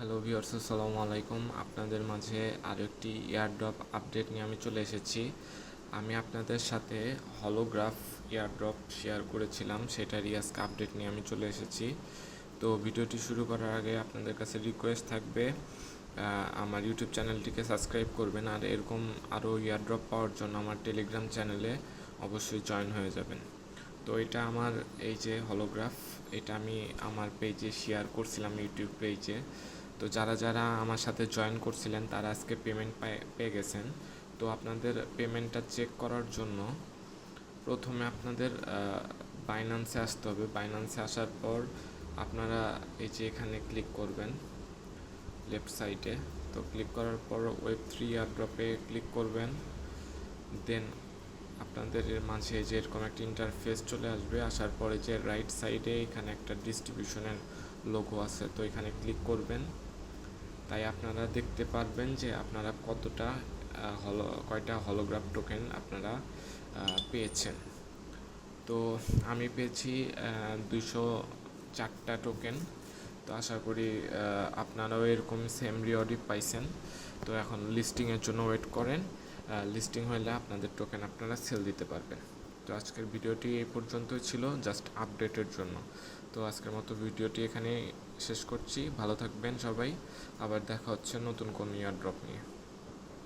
Hello viewers, আসসালামু আলাইকুম। আপনাদের মাঝে আরও একটি এয়ারড্রপ আপডেট নিয়ে আমি চলে এসেছি। আমি আপনাদের সাথে হলোগ্রাফ এয়ারড্রপ শেয়ার করেছিলাম, সেটারই আজকে আপডেট নিয়ে আমি চলে এসেছি। তো ভিডিওটি শুরু করার আগে আপনাদের কাছে রিকোয়েস্ট থাকবে আমার ইউটিউব চ্যানেলটিকে সাবস্ক্রাইব করবেন, আর এরকম আরও এয়ারড্রপ পাওয়ার জন্য আমার টেলিগ্রাম চ্যানেলে অবশ্যই জয়েন হয়ে যাবেন। তো এটা আমার এই যে হলোগ্রাফ, এটা আমি আমার পেজে শেয়ার করছিলাম, ইউটিউব পেজে। তো যারা যারা আমার সাথে জয়েন করছিলেন তারা আজকে পেমেন্ট পেয়ে গেছেন। তো আপনাদের পেমেন্টটা চেক করার জন্য প্রথমে আপনাদের বাইন্যান্সে আসতে হবে। বাইন্যান্সে আসার পর আপনারা এই যে এখানে ক্লিক করবেন লেফট সাইডে। তো ক্লিক করার পর ওয়েব3 এয়ারড্রপে ক্লিক করবেন। দেন আপনাদের মাঝে যে এরকম একটা ইন্টারফেস চলে আসবে। আসার পরে যে রাইট সাইডে এখানে একটা ডিস্ট্রিবিউশনের লোগো আছে, তো এখানে ক্লিক করবেন। তাই আপনারা দেখতে পারবেন যে আপনারা কয়টা হলোগ্রাফ টোকেন আপনারা পেয়েছেন। তো আমি পেয়েছি 204টা টোকেন। তো আশা করি আপনারাও এরকম সেম রিওয়ার্ডই পাইছেন। তো এখন লিস্টিংয়ের জন্য ওয়েট করেন। লিস্টিং হলে আপনাদের টোকেন আপনারা সেল দিতে পারবেন। তো আজকের ভিডিওটি এই পর্যন্তই ছিল, জাস্ট আপডেটের জন্য। তো আজকের মতো ভিডিওটি এখানে শেষ করছি। ভালো থাকবেন সবাই। আবার দেখা হচ্ছে নতুন কোনো এয়ারড্রপ নিয়ে।